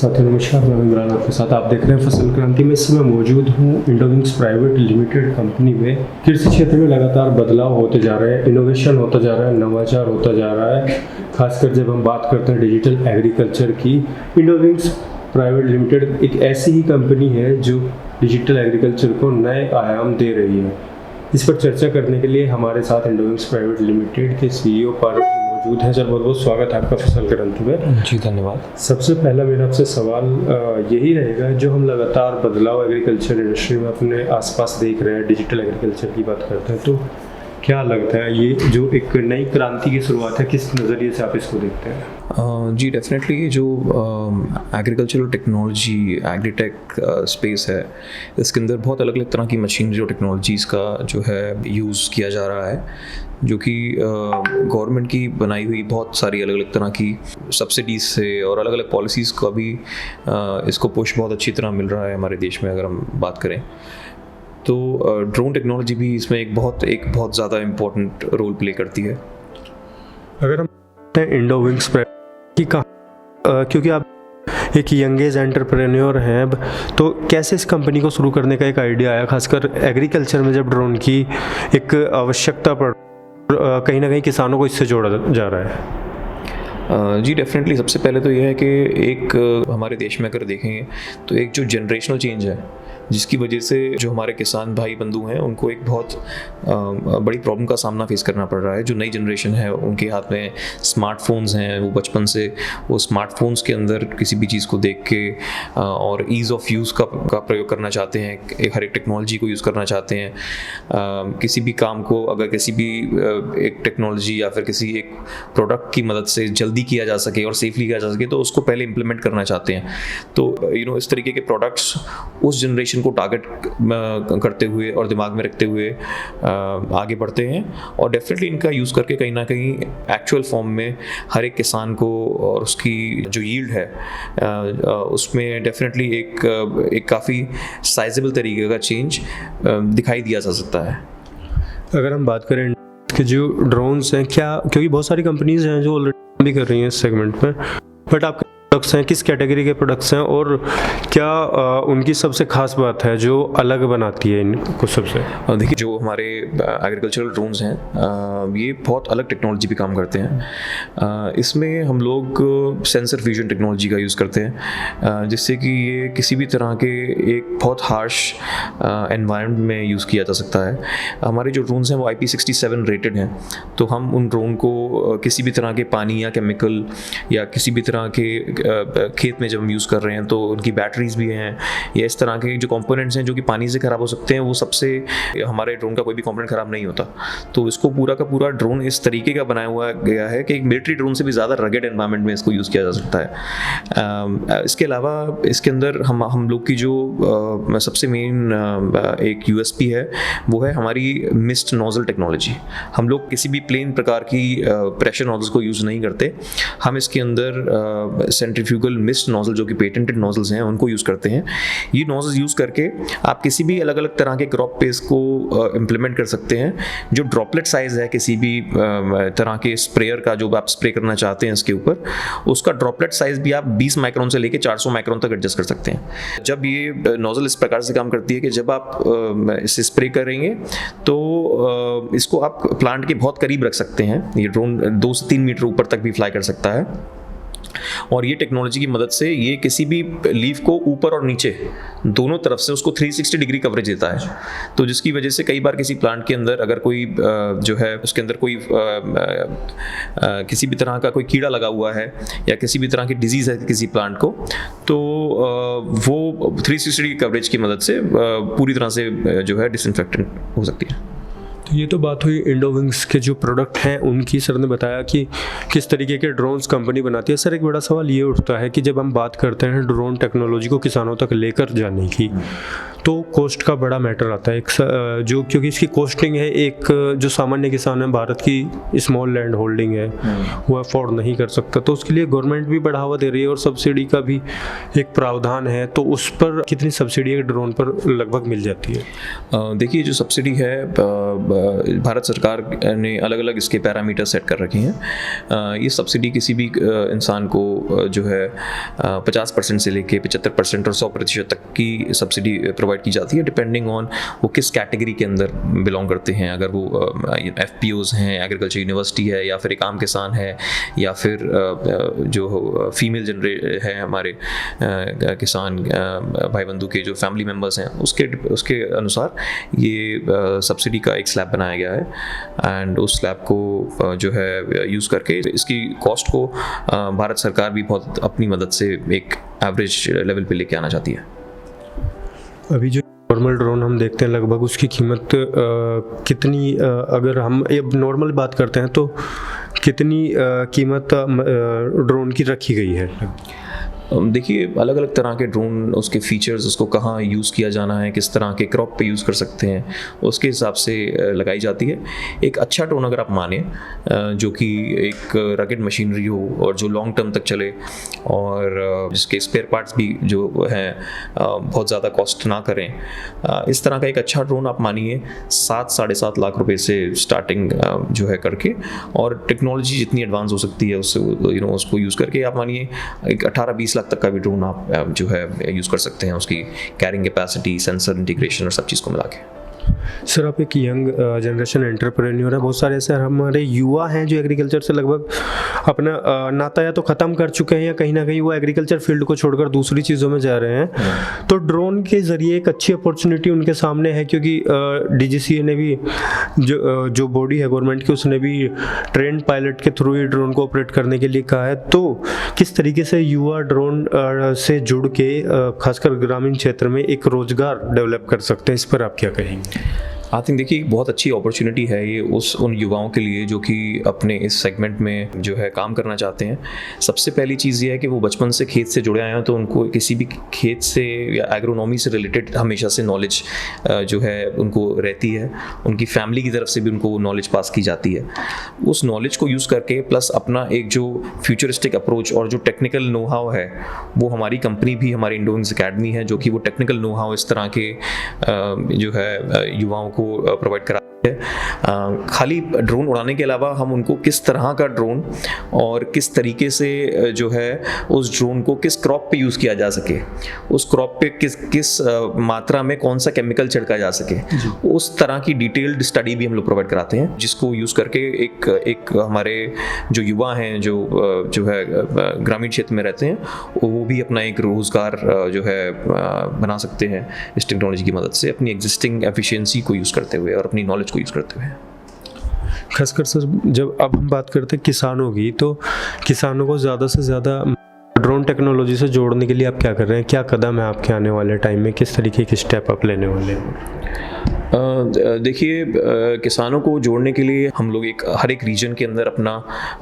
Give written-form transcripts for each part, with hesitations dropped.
साथियों नमस्कार, मैं इमरान आपके साथ। आप देख रहे हैं फसल क्रांति में। इस समय मौजूद हूँ इंडोविंग्स प्राइवेट लिमिटेड कंपनी में। कृषि क्षेत्र में लगातार बदलाव होते जा रहे हैं, इनोवेशन होता जा रहा है, नवाचार होता जा रहा है। खासकर जब हम बात करते हैं डिजिटल एग्रीकल्चर की, इंडोविंग्स प्राइवेट लिमिटेड एक ऐसी ही कंपनी है जो डिजिटल एग्रीकल्चर को नए आयाम दे रही है। इस पर चर्चा करने के लिए हमारे साथ इंडोविंग्स प्राइवेट लिमिटेड के सीईओ पारस मौजूद हैं। सर, बहुत बहुत स्वागत है आपका फसल क्रांति में। जी धन्यवाद। सबसे पहला मेरा आपसे सवाल यही रहेगा, जो हम लगातार बदलाव एग्रीकल्चर इंडस्ट्री में अपने आसपास देख रहे हैं, डिजिटल एग्रीकल्चर की बात करते हैं, तो क्या लगता है ये जो एक नई क्रांति की शुरुआत है, किस नज़रिए से आप इसको देखते हैं? जी डेफिनेटली ये जो एग्रीकल्चरल टेक्नोलॉजी एग्रीटेक स्पेस है, इसके अंदर बहुत अलग अलग तरह की मशीनरी और टेक्नोलॉजीज़ का जो है यूज़ किया जा रहा है, जो कि गवर्नमेंट की बनाई हुई बहुत सारी अलग अलग तरह की सब्सिडीज़ से और अलग अलग पॉलिसीज़ का भी इसको पुश बहुत अच्छी तरह मिल रहा है हमारे देश में। अगर हम बात करें तो ड्रोन टेक्नोलॉजी भी इसमें एक बहुत ज़्यादा इम्पोर्टेंट रोल प्ले करती है। अगर हम इंडोविंग्स की क्योंकि आप एक यंगेज एंटरप्रेन्योर हैं, तो कैसे इस कंपनी को शुरू करने का एक आइडिया आया, खासकर एग्रीकल्चर में जब ड्रोन की एक आवश्यकता पड़ कहीं ना कहीं किसानों को इससे जोड़ा जा रहा है? जी डेफिनेटली सबसे पहले तो यह है कि एक हमारे देश में अगर देखें तो एक जो जनरेशनल चेंज है, जिसकी वजह से जो हमारे किसान भाई बंधु हैं उनको एक बहुत बड़ी प्रॉब्लम का सामना फेस करना पड़ रहा है। जो नई जनरेशन है उनके हाथ में स्मार्टफोन्स हैं, वो बचपन से वो स्मार्टफोन्स के अंदर किसी भी चीज़ को देख के और ईज़ ऑफ यूज़ का प्रयोग करना चाहते हैं, हर एक टेक्नोलॉजी को यूज़ करना चाहते हैं। किसी भी काम को अगर किसी भी एक टेक्नोलॉजी या फिर किसी एक प्रोडक्ट की मदद से जल्दी किया जा सके और सेफली किया जा सके तो उसको पहले इम्प्लीमेंट करना चाहते हैं। तो इस तरीके के प्रोडक्ट्स उस जनरेशन को टारगेट करते हुए और दिमाग में रखते हुए आगे बढ़ते हैं, और डेफिनेटली इनका यूज़ करके कहीं ना कहीं एक्चुअल फॉर्म में हर एक किसान को और उसकी जो यील्ड है उसमें डेफिनेटली एक काफ़ी साइजेबल तरीके का चेंज दिखाई दिया जा सकता है। अगर हम बात करें कि जो ड्रोन्स हैं, क्या क्योंकि बहुत सारी कंपनीज हैं जो ऑलरेडी भी कर रही हैं इस सेगमेंट में, बट आपके प्रोडक्ट्स हैं, किस कैटेगरी के प्रोडक्ट्स हैं और क्या उनकी सबसे खास बात है जो अलग बनाती है इनको सबसे? देखिए, जो हमारे एग्रीकल्चरल ड्रोन्स हैं ये बहुत अलग टेक्नोलॉजी पे काम करते हैं। इसमें हम लोग सेंसर फ्यूजन टेक्नोलॉजी का यूज़ करते हैं, जिससे कि ये किसी भी तरह के एक बहुत हार्श एनवायरनमेंट में यूज़ किया जा सकता है। हमारे जो ड्रोन्स हैं वो IP67 रेटेड हैं, तो हम उन ड्रोन को किसी भी तरह के पानी या केमिकल या किसी भी तरह के खेत में जब हम यूज़ कर रहे हैं तो उनकी बैटरीज भी हैं या इस तरह के जो कंपोनेंट्स हैं जो कि पानी से ख़राब हो सकते हैं, वो सबसे हमारे ड्रोन का कोई भी कंपोनेंट ख़राब नहीं होता। तो इसको पूरा का पूरा ड्रोन इस तरीके का बनाया हुआ गया है कि एक मिलिट्री ड्रोन से भी ज़्यादा रगेड एनवायरनमेंट में इसको यूज़ किया जा सकता है। इसके अलावा इसके अंदर हम लोग की जो सबसे मेन एक USP है वो है हमारी मिस्ट नोजल टेक्नोलॉजी। हम लोग किसी भी प्लेन प्रकार की प्रेशर नोजल्स को यूज़ नहीं करते। हम इसके अंदर सेंट्रीफ्यूगल मिस्ट नोजल जो कि पेटेंटेड नोजल्स हैं उनको यूज़ करते हैं। ये नोजल्स यूज़ करके आप किसी भी अलग अलग तरह के क्रॉप पे इसको इम्प्लीमेंट कर सकते हैं। जो ड्रॉपलेट साइज़ है किसी भी तरह के स्प्रेयर का जो आप स्प्रे करना चाहते हैं इसके ऊपर, उसका ड्रॉपलेट साइज़ भी आप 20 माइक्रोन से लेके 400 माइक्रोन तक एडजस्ट कर सकते हैं। जब ये नोजल इस प्रकार से काम करती है कि जब आप इसे स्प्रे करेंगे तो इसको आप प्लांट के बहुत करीब रख सकते हैं। ये ड्रोन 2 से 3 मीटर ऊपर तक भी फ्लाई कर सकता है, और ये टेक्नोलॉजी की मदद से ये किसी भी लीफ को ऊपर और नीचे दोनों तरफ से उसको 360 डिग्री कवरेज देता है। तो जिसकी वजह से कई बार किसी प्लांट के अंदर अगर कोई जो है उसके अंदर कोई किसी भी तरह का कोई कीड़ा लगा हुआ है या किसी भी तरह की डिजीज़ है किसी प्लांट को, तो वो 360 डिग्री कवरेज की मदद से पूरी तरह से जो है डिसइंफेक्टेंट हो सकती है। तो ये तो बात हुई इंडोविंग्स के जो प्रोडक्ट हैं उनकी। सर ने बताया कि किस तरीके के ड्रोन्स कंपनी बनाती है। सर, एक बड़ा सवाल ये उठता है कि जब हम बात करते हैं ड्रोन टेक्नोलॉजी को किसानों तक लेकर जाने की, तो कॉस्ट का बड़ा मैटर आता है। जो क्योंकि इसकी कॉस्टिंग है, एक जो सामान्य किसान है, भारत की स्मॉल लैंड होल्डिंग है, वो अफोर्ड नहीं कर सकता, तो उसके लिए गवर्नमेंट भी बढ़ावा दे रही है और सब्सिडी का भी एक प्रावधान है। तो उस पर कितनी सब्सिडी ड्रोन पर लगभग मिल जाती है? देखिए, जो सब्सिडी है भारत सरकार ने अलग अलग इसके पैरामीटर सेट कर रखे हैं। ये सब्सिडी किसी भी इंसान को जो है 50% से लेके 75% और 100% तक की सब्सिडी प्रोवाइड की जाती है, डिपेंडिंग ऑन वो किस कैटेगरी के अंदर बिलोंग करते हैं। अगर वो FPOs हैं, एग्रीकल्चर यूनिवर्सिटी है, या फिर एक आम किसान है, या फिर जो फीमेल जनरेट है हमारे किसान भाई बंधु के जो फैमिली मेम्बर्स हैं, उसके अनुसार ये सब्सिडी का एक स्लैब बनाया गया है। एंड उस स्लैब को जो है यूज़ करके इसकी कॉस्ट को भारत सरकार भी बहुत अपनी मदद से एक एवरेज लेवल पे लेके आना चाहती है। अभी जो नॉर्मल ड्रोन हम देखते हैं लगभग उसकी कीमत कितनी, अगर हम नॉर्मल बात करते हैं तो कितनी कीमत ड्रोन की रखी गई है? देखिए, अलग अलग तरह के ड्रोन, उसके फीचर्स, उसको कहाँ यूज़ किया जाना है, किस तरह के क्रॉप पे यूज़ कर सकते हैं, उसके हिसाब से लगाई जाती है। एक अच्छा ड्रोन अगर आप माने जो कि एक रगेड मशीनरी हो और जो लॉन्ग टर्म तक चले और जिसके स्पेयर पार्ट्स भी जो हैं बहुत ज़्यादा कॉस्ट ना करें, इस तरह का एक अच्छा ड्रोन आप मानिए 7-7.5 लाख रुपए से स्टार्टिंग जो है करके, और टेक्नोलॉजी जितनी एडवांस हो सकती है उससे उसको यूज़ करके आप मानिए एक 18-20 लाख तक का भी ड्रोन आप जो है यूज़ कर सकते हैं, उसकी कैरिंग कैपेसिटी, सेंसर इंटीग्रेशन और सब चीज़ को मिला के। सर, आप एक यंग जनरेशन एंटरप्रेन्योर है, बहुत सारे ऐसे हमारे युवा हैं जो एग्रीकल्चर से लगभग अपना नाता या तो ख़त्म कर चुके हैं या कहीं ना कहीं वो एग्रीकल्चर फील्ड को छोड़कर दूसरी चीज़ों में जा रहे हैं। तो ड्रोन के ज़रिए एक अच्छी अपॉर्चुनिटी उनके सामने है, क्योंकि DGCA ने भी जो बॉडी है गवर्नमेंट की, उसने भी ट्रेंड पायलट के थ्रू ही ड्रोन को ऑपरेट करने के लिए कहा है। तो किस तरीके से युवा ड्रोन से जुड़ के खासकर ग्रामीण क्षेत्र में एक रोज़गार डेवलप कर सकते हैं, इस पर आप क्या कहेंगे? आई थिंक देखिए, बहुत अच्छी अपॉर्चुनिटी है ये उन युवाओं के लिए जो कि अपने इस सेगमेंट में जो है काम करना चाहते हैं। सबसे पहली चीज़ ये है कि वो बचपन से खेत से जुड़े आए हैं, तो उनको किसी भी खेत से या एग्रोनॉमी से रिलेटेड हमेशा से नॉलेज जो है उनको रहती है। उनकी फैमिली की तरफ से भी उनको नॉलेज पास की जाती है। उस नॉलेज को यूज़ करके प्लस अपना एक जो फ्यूचरिस्टिक अप्रोच और जो टेक्निकल नो हाउ है, वो हमारी कंपनी भी, हमारी इंडोविंग्स अकेडमी है, जो कि वो टेक्निकल नो हाउ इस तरह के जो है युवाओं को प्रोवाइड करा है। खाली ड्रोन उड़ाने के अलावा हम उनको किस तरह का ड्रोन और किस तरीके से जो है उस ड्रोन को किस क्रॉप पे यूज़ किया जा सके, उस क्रॉप पे किस मात्रा में कौन सा केमिकल छिड़का जा सके, उस तरह की डिटेल्ड स्टडी भी हम लोग प्रोवाइड कराते हैं, जिसको यूज़ करके एक हमारे जो युवा हैं जो है ग्रामीण क्षेत्र में रहते हैं, वो भी अपना एक रोज़गार जो है बना सकते हैं इस टेक्नोलॉजी की मदद से, अपनी एग्जिस्टिंग एफिशिएंसी को यूज़ करते हुए और अपनी नॉलेज को यूज़ करते हुए। खासकर सर, जब अब हम बात करते हैं किसानों की, तो किसानों को ज़्यादा से ज़्यादा ड्रोन टेक्नोलॉजी से जोड़ने के लिए आप क्या कर रहे हैं? क्या कदम है आपके आने वाले टाइम में? किस तरीके के स्टेप आप लेने वाले हैं? देखिए, किसानों को जोड़ने के लिए हम लोग हर एक रीजन के अंदर अपना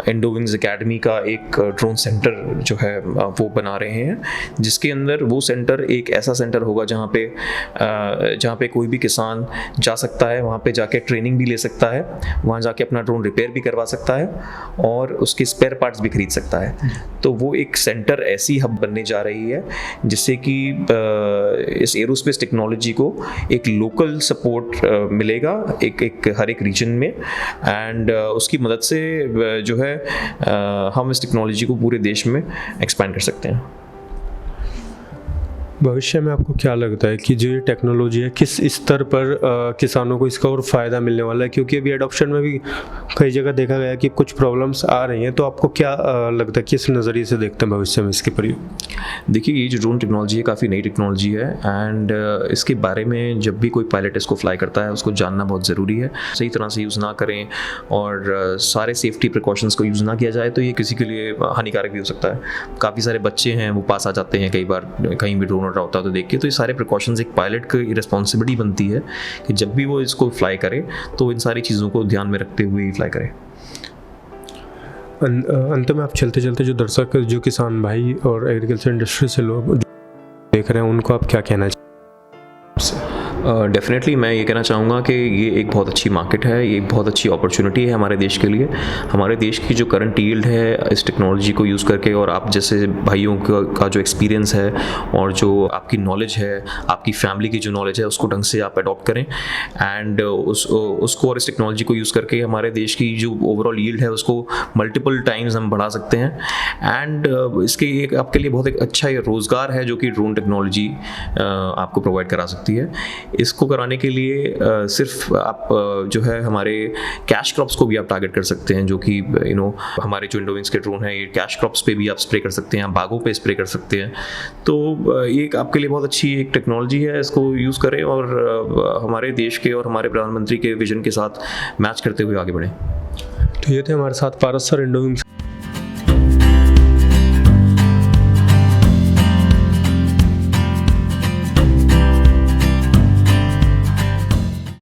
इंडोविंग्स एकेडमी का एक ड्रोन सेंटर जो है वो बना रहे हैं, जिसके अंदर वो सेंटर एक ऐसा सेंटर होगा जहाँ पे कोई भी किसान जा सकता है, वहाँ पे जाके ट्रेनिंग भी ले सकता है, वहाँ जाके अपना ड्रोन रिपेयर भी करवा सकता है और उसके स्पेयर पार्ट्स भी खरीद सकता है। तो वो एक सेंटर ऐसी हब बनने जा रही है जिससे कि इस एरोस्पेस टेक्नोलॉजी को एक लोकल सपोर्ट मिलेगा एक हर एक रीजन में, एंड उसकी मदद से जो है हम इस टेक्नोलॉजी को पूरे देश में एक्सपैंड कर सकते हैं। भविष्य में आपको क्या लगता है कि जो ये टेक्नोलॉजी है किस स्तर पर किसानों को इसका और फ़ायदा मिलने वाला है? क्योंकि अभी एडॉप्शन में भी कई जगह देखा गया कि कुछ प्रॉब्लम्स आ रही हैं, तो आपको क्या लगता है, किस नज़रिए से देखते हैं भविष्य में इसके प्रयोग? देखिए, ये जो ड्रोन टेक्नोलॉजी है काफ़ी नई टेक्नोलॉजी है, एंड इसके बारे में जब भी कोई पायलट इसको फ्लाई करता है उसको जानना बहुत ज़रूरी है। सही तरह से यूज़ ना करें और सारे सेफ्टी प्रिकॉशंस को यूज़ ना किया जाए तो ये किसी के लिए हानिकारक भी हो सकता है। काफ़ी सारे बच्चे हैं वो पास आ जाते हैं कई बार कहीं भी ड्रोन रहा होता है तो देख के, तो ये सारे प्रिकॉशंस एक पायलट की रिस्पॉन्सिबिलिटी बनती है कि जब भी वो इसको फ्लाई करे तो इन सारी चीज़ों को ध्यान में रखते हुए ही फ्लाई करे। अंत में आप चलते चलते जो दर्शक, जो किसान भाई और एग्रीकल्चर इंडस्ट्री से लोग देख रहे हैं, उनको आप क्या कहना चाहिए? डेफिनेटली मैं ये कहना चाहूँगा कि ये एक बहुत अच्छी मार्केट है, ये एक बहुत अच्छी अपॉर्चुनिटी है हमारे देश के लिए। हमारे देश की जो करंट यील्ड है इस टेक्नोलॉजी को यूज़ करके, और आप जैसे भाइयों का जो एक्सपीरियंस है और जो आपकी नॉलेज है, आपकी फैमिली की जो नॉलेज है, उसको ढंग से आप अडॉप्ट करें एंड उसको और इस टेक्नोलॉजी को यूज़ करके हमारे देश की जो ओवरऑल यील्ड है उसको मल्टीपल टाइम्स हम बढ़ा सकते हैं। एंड इसके एक आपके लिए बहुत एक अच्छा रोज़गार है जो कि ड्रोन टेक्नोलॉजी आपको प्रोवाइड करा सकती है। इसको कराने के लिए सिर्फ आप जो है हमारे कैश क्रॉप्स को भी आप टारगेट कर सकते हैं, जो कि हमारे जो इंडोविंग्स के ड्रोन है ये कैश क्रॉप्स पे भी आप स्प्रे कर सकते हैं, आप बागों पे स्प्रे कर सकते हैं। तो ये एक आपके लिए बहुत अच्छी एक टेक्नोलॉजी है, इसको यूज़ करें और हमारे देश के और हमारे प्रधानमंत्री के विजन के साथ मैच करते हुए आगे बढ़ें। तो ये थे हमारे साथ पारस सर, इंडोविंग्स